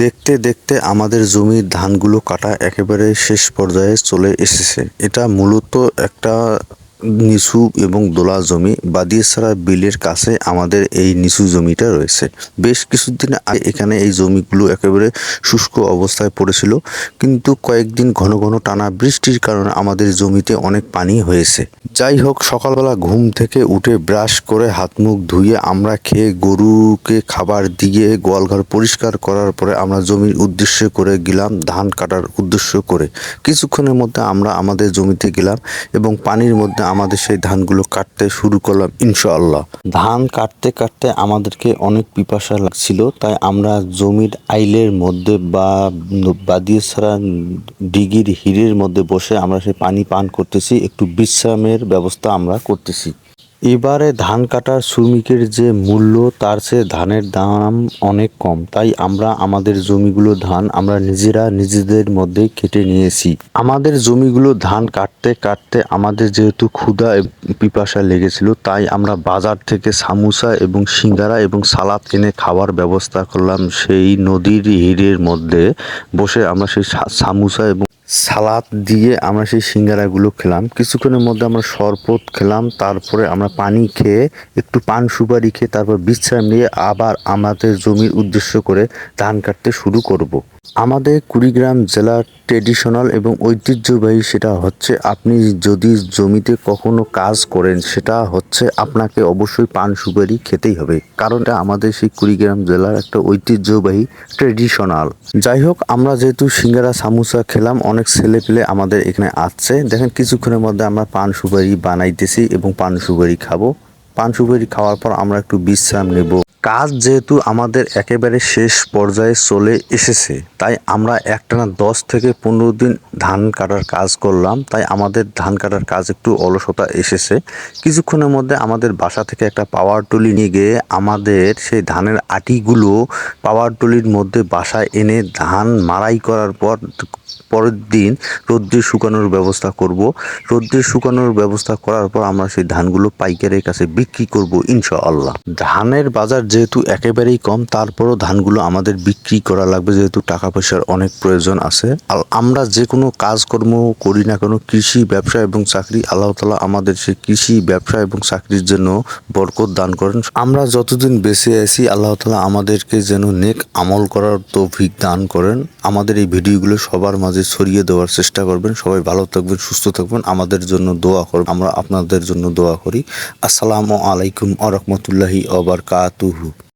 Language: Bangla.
দেখতে দেখতে আমাদের জমির ধানগুলো কাটা একেবারে শেষ পর্যায়ে চলে এসেছে। এটা মূলত একটা নিচু এবং দোলা জমি। বাদিয়াছড়া বিলের কাছে আমাদের এই নিচু জমিটা রয়েছে। বেশ কিছুদিন আগে এখানে এই জমিগুলো একেবারে শুষ্ক অবস্থায় পড়েছিল, কিন্তু কয়েকদিন ঘন ঘন টানা বৃষ্টির কারণে আমাদের জমিতে অনেক পানি হয়েছে। যাই হোক, সকালবেলা ঘুম থেকে উঠে ব্রাশ করে হাত মুখ ধুয়ে আমরা খেয়ে গরুকে খাবার দিয়ে গোয়ালঘর পরিষ্কার করার পরে আমরা জমির উদ্দেশ্যে করে গেলাম ধান কাটার উদ্দেশ্য করে। কিছুক্ষণের মধ্যে আমরা আমাদের জমিতে গেলাম এবং পানির মধ্যে আমাদের সেই ধানগুলো কাটতে শুরু করলাম ইনশাআল্লাহ। ধান কাটতে কাটতে আমাদেরকে অনেক পিপাসা লাগছিল, তাই আমরা জমির আইলের মধ্যে বা বাদিয়াছড়া দিঘির হিড়ের মধ্যে বসে আমরা সেই পানি পান করতেছি, একটু বিশ্রামের ব্যবস্থা আমরা করতেছি। এবারে ধান কাটার শ্রমিকের যে মূল্য তার চেয়ে ধানের দাম অনেক কম, তাই আমরা আমাদের জমিগুলো ধান আমরা নিজেরা নিজেদের মধ্যে কেটে নিয়েছি। আমাদের জমিগুলো ধান কাটতে কাটতে আমাদের যেহেতু ক্ষুধা পিপাসা লেগেছিল, তাই আমরা বাজার থেকে সামোসা এবং সিঙ্গারা এবং সালাদ এনে খাওয়ার ব্যবস্থা করলাম। সেই নদীর হিড়ের মধ্যে বসে আমরা সেই সামোসা এবং সালাদ দিয়ে আমরা সেই সিঙ্গারাগুলো খেলাম। কিছুক্ষণের মধ্যে আমরা শরবত খেলাম, তারপরে আমরা পানি খেয়ে একটু পান সুপারি খেয়ে তারপর বিশ্রাম নিয়ে আবার আমাদের জমির উদ্দেশ্য করে ধান কাটতে শুরু করব। আমাদের কুড়িগ্রাম জেলার ট্রেডিশনাল এবং ঐতিহ্যবাহী সেটা হচ্ছে, আপনি যদি জমিতে কখনো কাজ করেন সেটা হচ্ছে আপনাকে অবশ্যই পান সুপারি খেতেই হবে, কারণ এটা আমাদের সেই কুড়িগ্রাম জেলার একটা ঐতিহ্যবাহী ট্রেডিশনাল। যাই হোক, আমরা যেহেতু সিঙ্গারা সামোসা খেলাম, অনেক ছেলে পেলে আমাদের এখানে আসছে। দেখেন, কিছুক্ষণের মধ্যে আমরা পান সুপারি বানাইতেছি এবং পান সুপারি খাবো। পান সুপারি খাওয়ার পর আমরা একটু বিশ্রাম নেব। কাজ যেহেতু আমাদের একেবারে শেষ পর্যায়ে চলে এসেছে, তাই আমরা একটানা 10 থেকে 15 দিন ধান কাটার কাজ করলাম, তাই আমাদের ধান কাটার কাজ একটু অলসতা এসেছে। কিছুক্ষণের মধ্যে আমাদের বাসা থেকে একটা পাওয়ার টুলি নিয়ে গিয়ে আমাদের সেই ধানের আটিগুলো পাওয়ার টুলির মধ্যে বাসায় এনে ধান মাড়াই করার পর পরের দিন রোদ্রে শুকানোর ব্যবস্থা করব। রোদ্রে শুকানোর ব্যবস্থা করার পর আমরা সেই ধানগুলো পাইকারের কাছে বিক্রি করব ইনশাআল্লাহ। ধানের বাজার যেহেতু একেবারেই কম, তারপরও ধানগুলো আমাদের বিক্রি করা লাগবে, যেহেতু টাকা পয়সার অনেক প্রয়োজন আছে। আমরা যে কোনো কাজকর্ম করি না কেন, কৃষি ব্যবসা এবং চাকরি, আল্লাহ তাআলা আমাদের সেই কৃষি ব্যবসা এবং চাকরির জন্য বরকত দান করেন। আমরা যতদিন বেঁচে আছি, আল্লাহ তাআলা আমাদেরকে যেন নেক আমল করার তৌফিক দান করেন। আমাদের এই ভিডিওগুলো সবার মাঝে ছড়িয়ে দেওয়ার চেষ্টা করবেন। সবাই ভালো থাকবেন, সুস্থ থাকবেন, আমাদের জন্য দোয়া করবেন। আমরা আপনাদের জন্য দোয়া করি। আসসালামু আলাইকুম ওয়া রাহমাতুল্লাহি ওয়া বারাকাতুহু।